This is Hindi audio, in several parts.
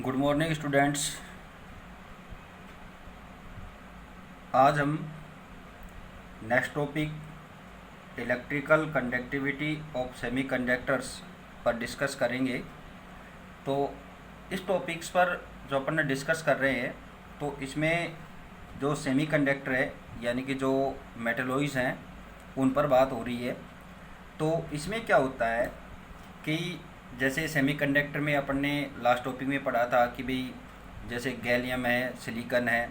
Good morning students. आज हम next topic electrical conductivity of semiconductors पर डिस्कस करेंगे। तो इस टॉपिक्स पर जो अपन ने डिस्कस कर रहे हैं, तो इसमें जो सेमीकंडक्टर है यानी कि जो मेटलॉइड्स हैं उन पर बात हो रही है। तो इसमें क्या होता है कि जैसे सेमीकंडक्टर में अपन ने लास्ट टॉपिक में पढ़ा था कि भाई जैसे गैलियम है, सिलिकॉन है,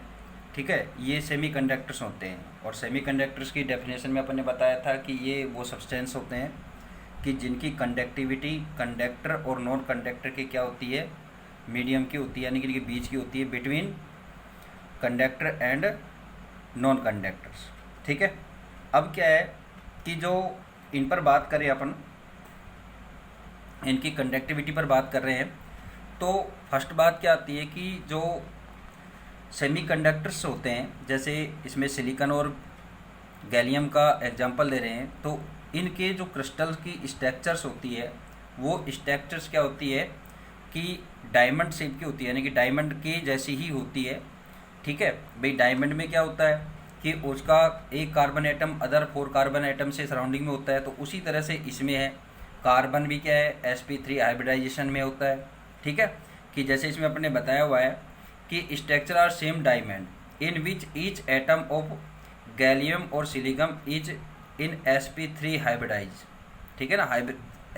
ठीक है, ये सेमीकंडक्टर्स होते हैं। और सेमीकंडक्टर्स की डेफिनेशन में अपन ने बताया था कि ये वो सब्सटेंस होते हैं कि जिनकी कंडक्टिविटी कंडक्टर और नॉन कंडक्टर की क्या होती है, मीडियम की होती है, यानी कि बीच की होती है, between conductor and non conductors. ठीक है, अब क्या है कि जो इन पर बात करें अपन, इनकी कंडक्टिविटी पर बात कर रहे हैं, तो फर्स्ट बात क्या आती है कि जो सेमीकंडक्टर्स होते हैं, जैसे इसमें सिलिकॉन और गैलियम का एग्जांपल ले रहे हैं, तो इनके जो क्रिस्टल की स्ट्रक्चर्स होती है वो स्ट्रक्चर्स क्या होती है कि डायमंड शेप की होती है, यानी कि डायमंड के जैसी ही होती है। ठीक है भाई, डायमंड में क्या होता है कि उसका एक carbon atom other 4 carbon atom से सराउंडिंग में होता है, तो उसी तरह से इसमें है। कार्बन भी क्या है, sp3 हाइब्रिडाइजेशन में होता है। ठीक है, कि जैसे इसमें अपने बताया हुआ है कि structure are same diamond in which each atom of gallium और silicon is in sp3 hybridize. ठीक है ना,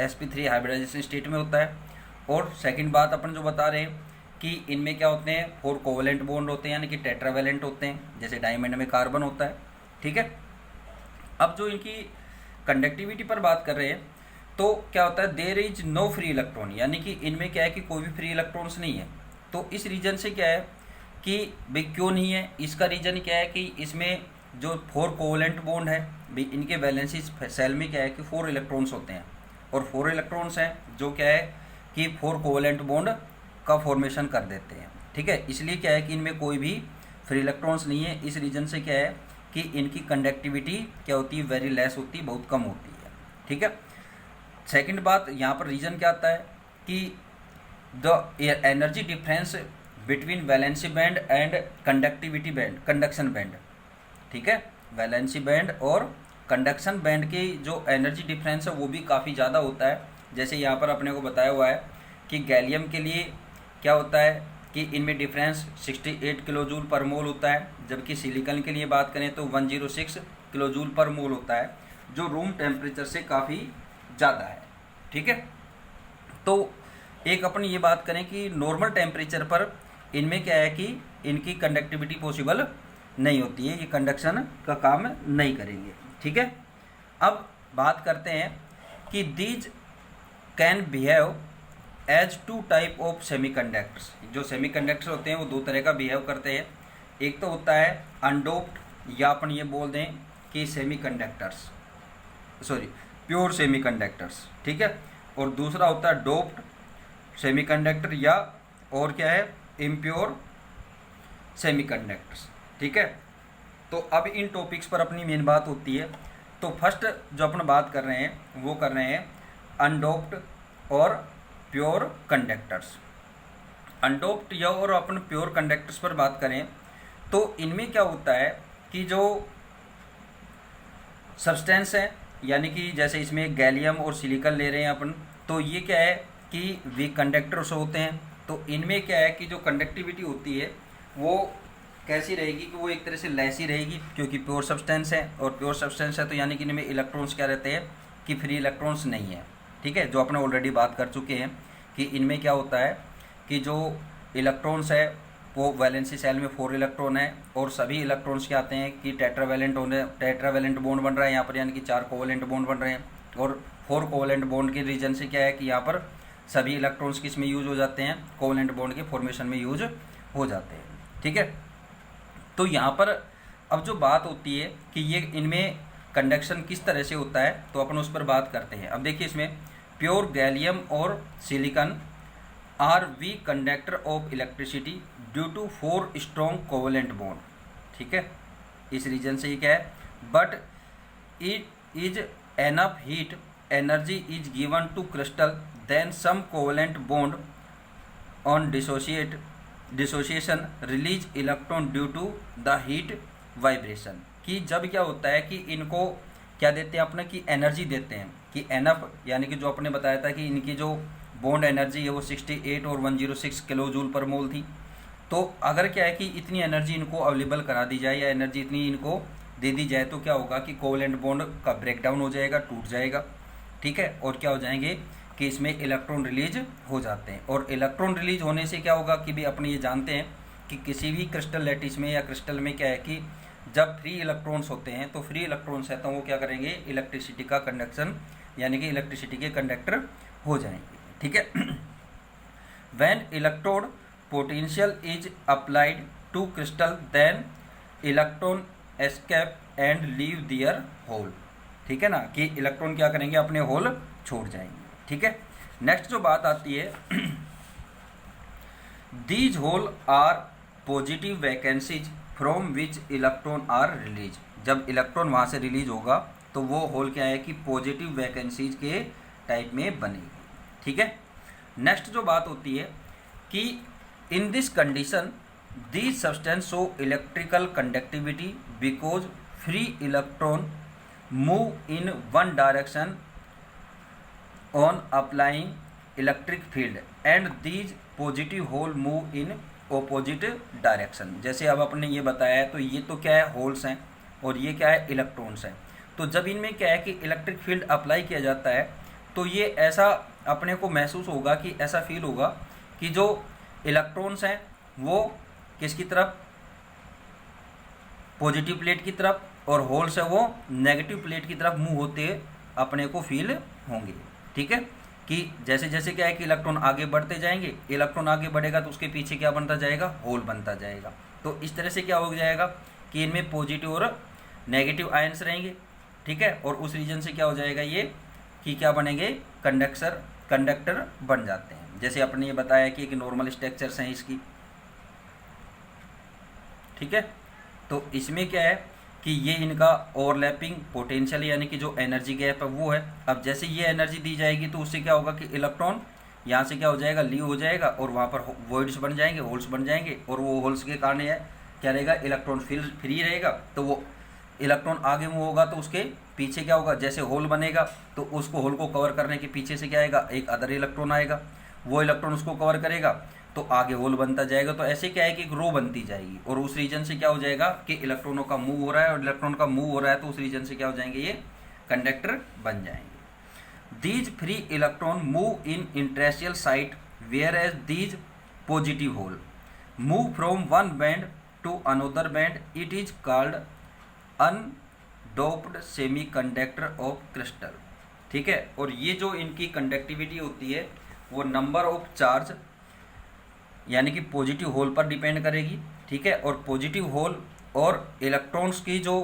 sp3 हाइब्रिडाइजेशन स्टेट में होता है। और सेकंड बात अपन जो बता रहे हैं कि इनमें क्या होते हैं, 4 कोवेलेंट बॉन्ड होते हैं, यानी कि टेट्रावेलेंट होते हैं, जैसे डायमंड में कार्बन होता है। ठीक है, अब जो इनकी कंडक्टिविटी पर बात कर रहे हैं, तो क्या होता है, there is no free electron, यानी कि इनमें क्या है कि कोई भी फ्री इलेक्ट्रॉन्स नहीं है। तो इस रीजन से क्या है कि भाई क्यों नहीं है, इसका रीजन क्या है कि इसमें जो 4 कोवेलेंट बॉन्ड है, भाई इनके वैलेंसी सेल में क्या है कि 4 इलेक्ट्रॉन्स होते हैं, और 4 इलेक्ट्रॉन्स हैं जो क्या है कि 4 कोवेलेंट बॉन्ड का फॉर्मेशन कर देते हैं। ठीक है, इसलिए क्या है कि इनमें कोई भी फ्री इलेक्ट्रॉन्स नहीं है। इस रीजन से क्या है कि इनकी कंडक्टिविटी क्या होती है, वेरी लेस होती है, बहुत कम होती है। ठीक है, सेकंड बात यहाँ पर रीजन क्या आता है कि the energy difference between valency band and conductivity band, conduction band. ठीक है, वैलेंसी बैंड और कंडक्शन बैंड की जो एनर्जी डिफरेंस है वो भी काफ़ी ज़्यादा होता है। जैसे यहाँ पर अपने को बताया हुआ है कि गैलियम के लिए क्या होता है कि इनमें डिफरेंस 68 किलो जूल पर मोल होता है, जबकि सिलिकॉन के लिए बात करें तो 106 किलो जूल पर मोल होता है, जो रूम टेम्परेचर से काफ़ी ज़्यादा है। ठीक है, तो एक अपन ये बात करें कि नॉर्मल टेम्परेचर पर इनमें क्या है कि इनकी कंडक्टिविटी पॉसिबल नहीं होती है, ये कंडक्शन का काम नहीं करेंगे। ठीक है, अब बात करते हैं कि these can behave as 2 type of semiconductors. जो सेमीकंडक्टर्स होते हैं वो 2 तरह का बिहेव करते हैं। एक तो होता है अनडोप्ड, या अपन ये बोल दें कि सेमीकंडक्टर्स, सॉरी प्योर सेमीकंडक्टर्स। ठीक है, और दूसरा होता है डोप्ड सेमीकंडक्टर, या और क्या है, इम्प्योर सेमीकंडक्टर्स। ठीक है, तो अब इन टॉपिक्स पर अपनी मेन बात होती है। तो फर्स्ट जो अपन बात कर रहे हैं वो कर रहे हैं अनडोप्ड और प्योर कंडक्टर्स। अनडोप्ड या और अपन प्योर कंडक्टर्स पर बात करें तो इनमें क्या होता है कि जो सब्सटेंस है, यानी कि जैसे इसमें गैलियम और सिलिकॉन ले रहे हैं अपन, तो ये क्या है कि वीक कंडक्टर्स होते हैं। तो इनमें क्या है कि जो कंडक्टिविटी होती है वो कैसी रहेगी कि वो एक तरह से लेस ही रहेगी, क्योंकि प्योर सब्सटेंस है, और प्योर सब्सटेंस है तो यानी कि इनमें इलेक्ट्रॉन्स क्या रहते हैं कि फ्री इलेक्ट्रॉन्स नहीं है। ठीक है, जो अपने ऑलरेडी बात कर चुके हैं कि इनमें क्या होता है कि जो इलेक्ट्रॉन्स है वो वैलेंसी सेल में 4 इलेक्ट्रॉन है, और सभी इलेक्ट्रॉन्स क्या आते हैं कि टेट्रावेलेंट बॉन्ड बन रहा है यहाँ पर, यानी कि 4 कोवेलेंट बॉन्ड बन रहे हैं। और 4 कोवेलेंट बॉन्ड के रीजन से क्या है कि यहाँ पर सभी इलेक्ट्रॉन्स किस में यूज हो जाते हैं, कोवेलेंट बॉन्ड के फॉर्मेशन में यूज हो जाते हैं। ठीक है, तो यहाँ पर अब जो बात होती है कि ये इनमें कंडक्शन किस तरह से होता है, तो अपन उस पर बात करते हैं। अब देखिए, इसमें प्योर गैलियम और silicon are weak conductor of electricity due to 4 strong covalent bond. ठीक है, इस रीजन से ये क्या है, but it is enough heat energy is given to crystal then some covalent bond on dissociation release electron due to the heat vibration. कि जब क्या होता है कि इनको क्या देते हैं अपने की एनर्जी देते हैं कि एनफ, यानी कि जो अपने बताया था कि इनकी जो बॉन्ड एनर्जी है वो 68 और 106 किलो जूल पर मोल थी। तो अगर क्या है कि इतनी एनर्जी इनको अवेलेबल करा दी जाए या एनर्जी इतनी इनको दे दी जाए तो क्या होगा कि कोवेलेंट बॉन्ड का ब्रेकडाउन हो जाएगा, टूट जाएगा, ठीक है। और क्या हो जाएंगे कि इसमें इलेक्ट्रॉन रिलीज हो जाते हैं। और इलेक्ट्रॉन रिलीज होने से क्या होगा कि भी अपने ये जानते हैं कि किसी भी क्रिस्टल लैटिस में या क्रिस्टल में क्या है कि जब फ्री इलेक्ट्रॉन्स होते हैं तो फ्री इलेक्ट्रॉन्स है तो वो क्या करेंगे, इलेक्ट्रिसिटी का कंडक्शन यानी कि इलेक्ट्रिसिटी के कंडक्टर हो जाएंगे, ठीक है। When electrode potential is applied to crystal then electron escape and leave their hole, ठीक है ना, कि इलेक्ट्रॉन क्या करेंगे, अपने होल छोड़ जाएंगे, ठीक है। नेक्स्ट जो बात आती है, these hole are positive vacancies from which electron are release. जब इलेक्ट्रॉन वहाँ से रिलीज होगा तो वो होल क्या है कि पॉजिटिव वैकेंसीज के टाइप में बनेगी, ठीक है। नेक्स्ट जो बात होती है कि in this condition these substance show electrical conductivity because free electron move in one direction on applying electric field and these positive hole move in opposite direction. जैसे अब आपने ये बताया है तो ये तो क्या है, होल्स हैं और ये क्या है, इलेक्ट्रॉन्स हैं। तो जब इनमें क्या है कि इलेक्ट्रिक फील्ड अप्लाई किया जाता है तो ये ऐसा अपने को महसूस होगा कि ऐसा फील होगा कि जो इलेक्ट्रॉन्स हैं वो किसकी तरफ, पॉजिटिव प्लेट की तरफ, और होल्स है वो नेगेटिव प्लेट की तरफ मूव होते अपने को फील होंगे, ठीक है। कि जैसे जैसे क्या है कि इलेक्ट्रॉन आगे बढ़ते जाएंगे, इलेक्ट्रॉन आगे बढ़ेगा तो उसके पीछे क्या बनता जाएगा, होल बनता जाएगा। तो इस तरह से क्या हो जाएगा कि इनमें पॉजिटिव और नेगेटिव आयंस रहेंगे, ठीक है। और उस रीजन से क्या हो जाएगा ये कि क्या बनेंगे, कंडक्टर बन जाते हैं। जैसे अपने ये बताया कि एक नॉर्मल स्ट्रक्चर्स हैं इसकी, ठीक है। तो इसमें क्या है कि ये इनका ओवरलैपिंग पोटेंशियल यानी कि जो एनर्जी गैप है वो है। अब जैसे ये एनर्जी दी जाएगी तो उससे क्या होगा कि इलेक्ट्रॉन यहाँ से क्या हो जाएगा, लीव हो जाएगा और वहाँ पर वॉइड्स बन जाएंगे, होल्स बन जाएंगे। और वो होल्स के कारण है क्या रहेगा, इलेक्ट्रॉन फ्री रहेगा। तो वो इलेक्ट्रॉन आगे मूव होगा तो उसके पीछे क्या होगा, जैसे होल बनेगा तो उसको होल को कवर करने के पीछे से क्या आएगा, एक अदर इलेक्ट्रॉन आएगा, वो इलेक्ट्रॉन उसको कवर करेगा तो आगे होल बनता जाएगा। तो ऐसे क्या है कि एक रो बनती जाएगी और उस रीजन से क्या हो जाएगा कि इलेक्ट्रॉनों का मूव हो रहा है और इलेक्ट्रॉन का मूव हो रहा है तो उस रीजन से क्या हो जाएंगे, ये कंडक्टर बन जाएंगे। These free electron move in interstitial site whereas these positive hole move from one band to another band, it is called undoped semiconductor of crystal, ठीक है। और ये जो इनकी कंडक्टिविटी होती है वो नंबर ऑफ चार्ज यानी कि पॉजिटिव होल पर डिपेंड करेगी, ठीक है। और पॉजिटिव होल और इलेक्ट्रॉन्स की जो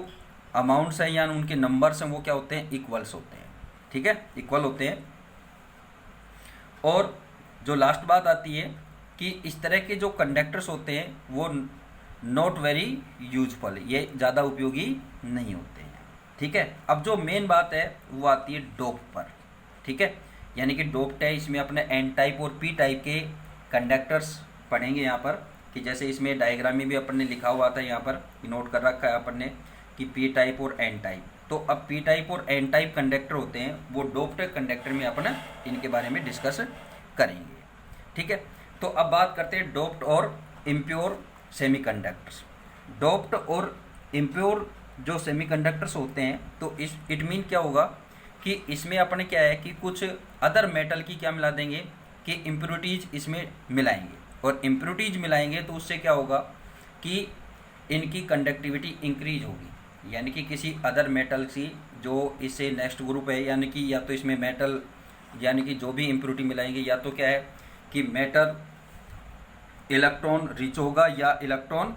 अमाउंट्स हैं यानी उनके नंबर्स हैं वो क्या होते हैं, इक्वल्स होते हैं, ठीक है, इक्वल होते हैं। और जो लास्ट बात आती है कि इस तरह के जो कंडक्टर्स होते हैं वो नॉट वेरी यूजफुल, ये ज़्यादा उपयोगी नहीं होते हैं, ठीक है। अब जो मेन बात है वो आती है डोप पर, ठीक है। यानी कि डोप्ड है, इसमें अपने एन टाइप और पी टाइप के कंडक्टर्स पढ़ेंगे यहाँ पर। कि जैसे इसमें डायग्राम में भी अपन ने लिखा हुआ था, यहाँ पर नोट कर रखा है अपन ने कि पी टाइप और एन टाइप। तो अब पी टाइप और एन टाइप कंडक्टर होते हैं वो डोप्ड कंडक्टर में अपन इनके बारे में डिस्कस करेंगे, ठीक है। तो अब बात करते हैं डोप्ड और इम्प्योर सेमीकंडक्टर्स। डोप्ड और इम्प्योर जो सेमीकंडक्टर्स होते हैं तो इट मीन क्या होगा कि इसमें अपने क्या है कि कुछ अदर मेटल की क्या मिला देंगे कि इम्प्योरिटीज इसमें मिलाएंगे। और इम्प्योरिटीज मिलाएंगे तो उससे क्या होगा कि इनकी कंडक्टिविटी इंक्रीज होगी, यानी कि किसी अदर मेटल की जो इससे नेक्स्ट ग्रुप है, यानी कि या तो इसमें मेटल यानी कि जो भी इम्प्योरिटी मिलाएंगे या तो क्या है कि मेटल इलेक्ट्रॉन रिच होगा या इलेक्ट्रॉन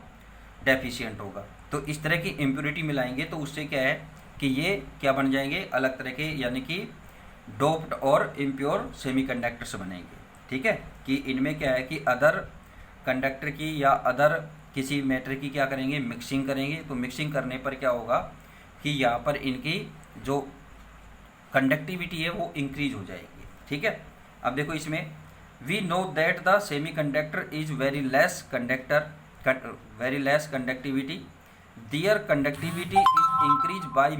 डेफिशिएंट होगा। तो इस तरह की इम्प्योरिटी मिलाएंगे तो उससे क्या है कि ये क्या बन जाएंगे, अलग तरह के यानी कि डोप्ड और इम्प्योर सेमीकंडक्टर्स बनेंगे, ठीक है। कि इनमें क्या है कि अदर कंडक्टर की या अदर किसी मैटर की क्या करेंगे, मिक्सिंग करेंगे। तो मिक्सिंग करने पर क्या होगा कि यहाँ पर इनकी जो कंडक्टिविटी है वो इंक्रीज हो जाएगी, ठीक है। अब देखो इसमें we know that the semiconductor is very less conductivity, there conductivity is increase by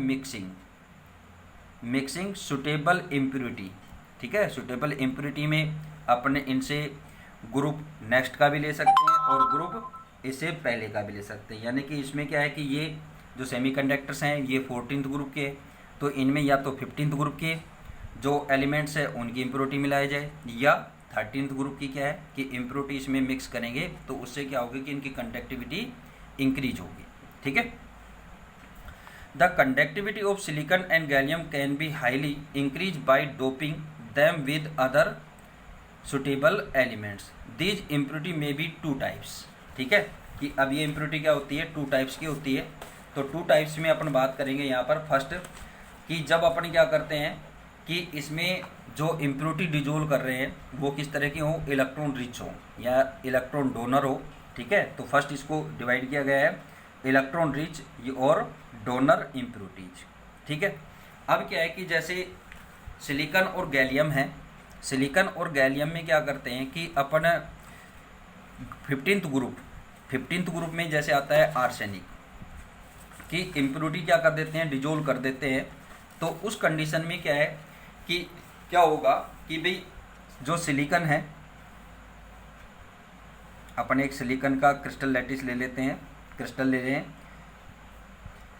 mixing suitable impurity. ठीक है, सुटेबल इम्प्योरिटी में अपने इनसे ग्रुप नेक्स्ट का भी ले सकते हैं और ग्रुप इससे पहले का भी ले सकते हैं। यानी कि इसमें क्या है कि ये जो सेमीकंडक्टर्स हैं ये 14th ग्रुप के, तो इनमें या तो 15th ग्रुप के जो एलिमेंट्स है उनकी इम्प्योरिटी मिलाई जाए, या 13th ग्रुप की क्या है कि इम्प्योरिटी इसमें मिक्स करेंगे, तो उससे क्या होगा कि इनकी कंडक्टिविटी इंक्रीज होगी। ठीक है, the conductivity of silicon and gallium can be highly increase by doping them with other suitable elements. These impurity may be two types। ठीक है, कि अब ये इम्प्योरिटी क्या होती है, 2 टाइप्स की होती है। तो 2 टाइप्स में अपन बात करेंगे यहाँ पर। फर्स्ट कि जब अपन क्या करते हैं कि इसमें जो इम्प्योरिटी डिजोल्व कर रहे हैं वो किस तरह की हो, इलेक्ट्रॉन रिच हो या इलेक्ट्रॉन डोनर हो। ठीक है, तो फर्स्ट इसको डिवाइड किया गया है इलेक्ट्रॉन रिच और डोनर इम्प्योरिटीज। ठीक है, अब क्या है कि जैसे सिलिकॉन और गैलियम है, सिलिकॉन और गैलियम में क्या करते हैं कि अपन 15th ग्रुप में जैसे आता है आर्सेनिक की इम्प्योरिटी क्या कर देते हैं, डिजोल्व कर देते हैं। तो उस कंडीशन में क्या है कि क्या होगा कि भाई जो सिलिकॉन है, अपन एक सिलिकॉन का क्रिस्टल लैटिस ले लेते हैं, क्रिस्टल ले रहे हैं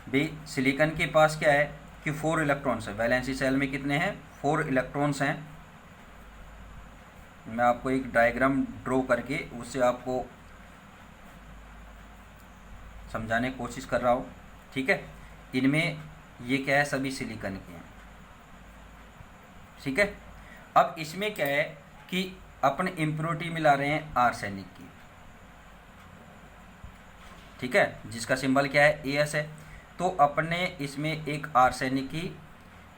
भाई, सिलिकॉन के पास क्या है कि 4 इलेक्ट्रॉन्स है। वैलेंसी सेल में कितने हैं, 4 इलेक्ट्रॉन्स हैं। मैं आपको एक डायग्राम ड्रॉ करके उससे आपको समझाने की कोशिश कर रहा हूँ। ठीक है, इनमें ये क्या है, सभी सिलिकॉन के हैं। ठीक है, अब इसमें क्या है कि अपन इम्प्योरिटी मिला रहे हैं आर्सेनिक की। ठीक है, जिसका सिंबल क्या है, AS है। तो अपने इसमें एक आर्सेनिक की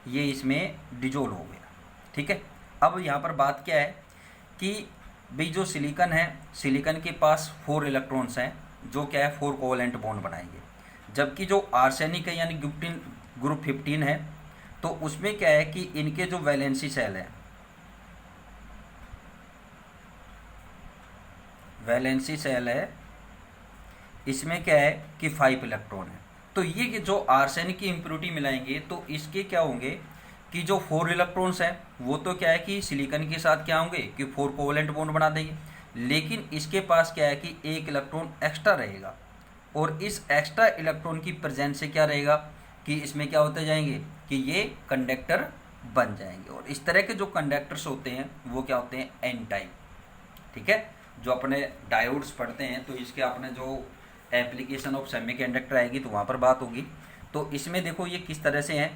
ये इसमें डिजोल्व हो गया। ठीक है, अब यहाँ पर बात क्या है कि भाई जो सिलिकॉन है, सिलिकॉन के पास 4 इलेक्ट्रॉन्स हैं जो क्या है 4 कोवेलेंट बॉन्ड बनाएंगे, जबकि जो आर्सेनिक है यानी ग्रुप 15 है, तो उसमें क्या है कि इनके जो वैलेंसी सेल है, वैलेंसी सेल है, इसमें क्या है कि 5 इलेक्ट्रॉन है। तो ये कि जो आर्सेनिक की इम्प्योरिटी मिलाएंगे तो इसके क्या होंगे कि जो 4 इलेक्ट्रॉन्स हैं वो तो क्या है कि सिलिकॉन के साथ क्या होंगे कि 4 कोवेलेंट बॉन्ड बना देंगे, लेकिन इसके पास क्या है कि 1 इलेक्ट्रॉन एक्स्ट्रा रहेगा, और इस एक्स्ट्रा इलेक्ट्रॉन की प्रेजेंस से क्या रहेगा कि इसमें क्या होते जाएंगे कि ये कंडक्टर बन जाएंगे। और इस तरह के जो कंडक्टर्स होते हैं वो क्या होते हैं, एन टाइप। ठीक है, जो अपने डायोड्स पढ़ते हैं तो इसके अपने जो एप्लीकेशन ऑफ सेमीकंडक्टर आएगी तो वहाँ पर बात होगी। तो इसमें देखो ये किस तरह से हैं,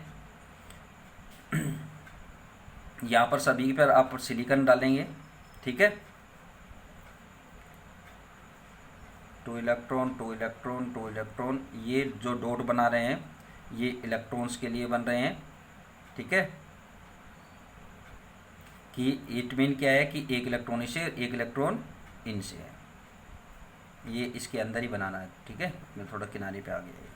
यहाँ पर सभी पर आप सिलिकॉन डालेंगे। ठीक है, 2 इलेक्ट्रॉन 2 इलेक्ट्रॉन 2 इलेक्ट्रॉन, ये जो डॉट बना रहे हैं ये इलेक्ट्रॉन्स के लिए बन रहे हैं। ठीक है, कि इट मीन क्या है कि 1 इलेक्ट्रॉन इससे 1 इलेक्ट्रॉन इनसे है, ये इसके अंदर ही बनाना है। ठीक है, मैं थोड़ा किनारे पे आ गया।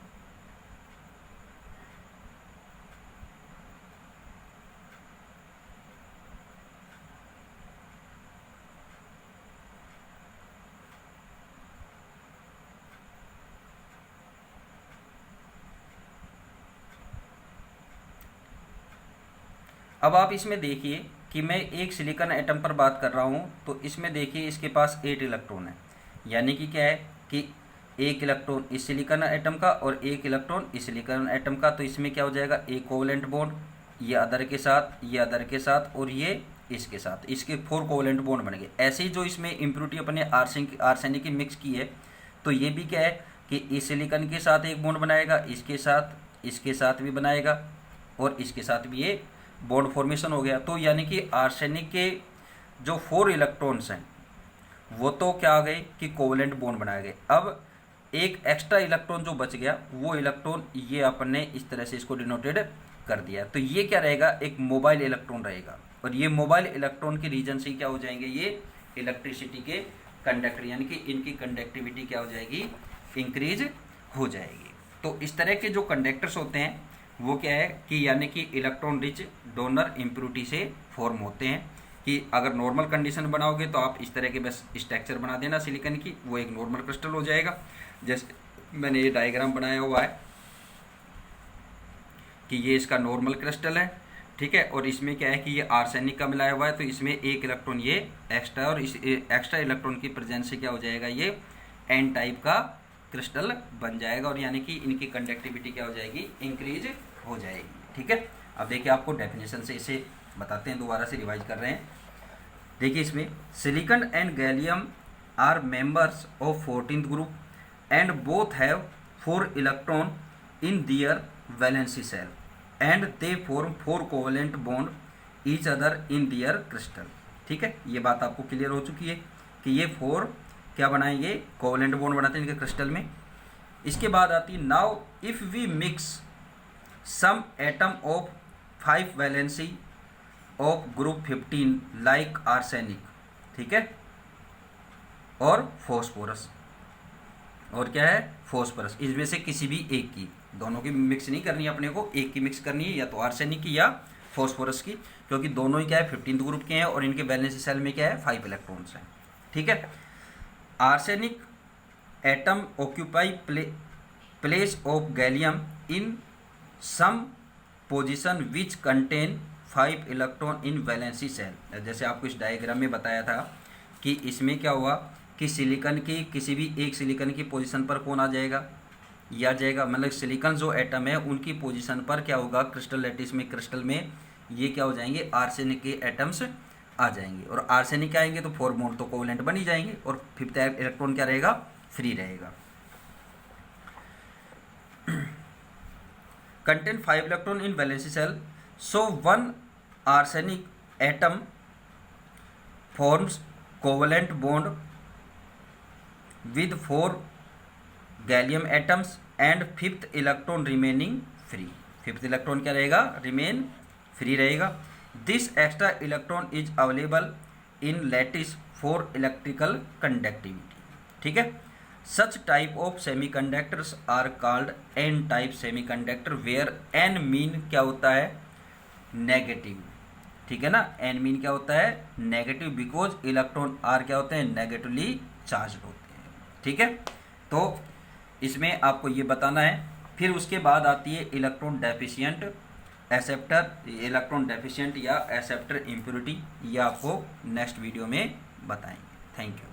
अब आप इसमें देखिए कि मैं एक सिलिकॉन एटम पर बात कर रहा हूँ, तो इसमें देखिए इसके पास 8 इलेक्ट्रॉन है, यानी कि क्या है कि 1 इलेक्ट्रॉन इस सिलिकॉन एटम का और 1 इलेक्ट्रॉन इस सिलिकॉन एटम का। तो इसमें क्या हो जाएगा, एक कोवेलेंट बॉन्ड, ये अदर के साथ, ये अदर के साथ, और ये इसके साथ, इसके 4 कोवेलेंट बॉन्ड बन गए। ऐसे ही जो इसमें इम्प्योरिटी अपने आर्सेनिक की मिक्स की है, तो ये भी क्या है कि इस सिलिकॉन के साथ एक बॉन्ड बनाएगा, इसके साथ भी बनाएगा, और इसके साथ भी ये बॉन्ड फॉर्मेशन हो गया। तो यानी कि आर्सेनिक के जो 4 इलेक्ट्रॉन्स हैं वो तो क्या आ गए कि कोवेलेंट बॉन्ड बनाए गए। अब एक एक्स्ट्रा इलेक्ट्रॉन जो बच गया वो इलेक्ट्रॉन ये अपन ने इस तरह से इसको डिनोटेड कर दिया। तो ये क्या रहेगा, एक मोबाइल इलेक्ट्रॉन रहेगा, और ये मोबाइल इलेक्ट्रॉन के रीजन से क्या हो जाएंगे, ये इलेक्ट्रिसिटी के कंडक्टर, यानी कि इनकी कंडक्टिविटी क्या हो जाएगी, इंक्रीज हो जाएगी। तो इस तरह के जो कंडक्टर्स होते हैं वो क्या है कि यानी कि इलेक्ट्रॉन रिच डोनर इम्प्योरिटी से फॉर्म होते हैं। कि अगर नॉर्मल कंडीशन बनाओगे तो आप इस तरह के बस स्ट्रक्चर बना देना सिलिकॉन की, वो एक नॉर्मल क्रिस्टल हो जाएगा। जैसे मैंने ये डायग्राम बनाया हुआ है कि ये इसका नॉर्मल क्रिस्टल है, ठीक है, और इसमें क्या है कि ये आर्सेनिक का मिलाया हुआ है, तो इसमें एक इलेक्ट्रॉन ये एक्स्ट्रा, और इस एक्स्ट्रा इलेक्ट्रॉन की प्रेजेंस से क्या हो जाएगा, ये एन टाइप का क्रिस्टल बन जाएगा, और यानी कि इनकी कंडक्टिविटी क्या हो जाएगी, इंक्रीज हो जाएगी। ठीक है, अब देखिए आपको डेफिनेशन से इसे बताते हैं, दोबारा से रिवाइज कर रहे हैं। देखिए इसमें silicon and gallium are members of 14th group and both have 4 electron in their valency cell and they form 4 covalent bond each other in their crystal. ठीक है, ये बात आपको क्लियर हो चुकी है कि ये 4 क्या बनाएंगे, कोवेलेंट बॉन्ड बनाते हैं इनके क्रिस्टल में। इसके बाद आती है now if we mix some atom of 5 valency of group 15 like arsenic, ठीक है, और फॉस्फोरस, और क्या है, फॉस्फोरस, इसमें से किसी भी एक की, दोनों की मिक्स नहीं करनी है अपने को, एक की मिक्स करनी है, या तो आर्सेनिक की या फॉस्फोरस की, क्योंकि दोनों ही क्या है 15th ग्रुप के हैं और इनके वैलेंसी सेल में क्या है 5 इलेक्ट्रॉन्स हैं। ठीक है, arsenic atom occupy place of gallium in some position which contain 5 electron in valency cell. जैसे आपको इस डायग्राम में बताया था कि इसमें क्या हुआ कि सिलिकॉन की किसी भी एक सिलिकॉन की पोजीशन पर कौन आ जाएगा, या जाएगा, मतलब सिलिकॉन जो एटम है उनकी पोजीशन पर क्या होगा, क्रिस्टल लैटिस में, क्रिस्टल में ये क्या हो जाएंगे, आर्सेनिक के एटम्स आ जाएंगे, और आर्सेनिक आएंगे तो 4 बॉन्ड तो कोवेलेंट बन ही जाएंगे, और 5th इलेक्ट्रॉन क्या रहेगा, फ्री रहेगा। Contain 5 electron in valency cell, so 1 arsenic atom forms covalent bond with 4 gallium atoms and 5th electron remaining free। 5th electron क्या रहेगा, रिमेन फ्री रहेगा। This extra electron is available in lattice for electrical conductivity. ठीक है, such type of semiconductors are called N type semiconductor where N mean क्या होता है, नेगेटिव। ठीक है ना, एन मीन क्या होता है, नेगेटिव, बिकॉज इलेक्ट्रॉन आर क्या होते हैं, नेगेटिवली चार्ज होते हैं। ठीक है, तो इसमें आपको ये बताना है। फिर उसके बाद आती है electron deficient acceptor, electron deficient या एक्सेप्टर इम्प्योरिटी, ये आपको नेक्स्ट वीडियो में बताएंगे। Thank you.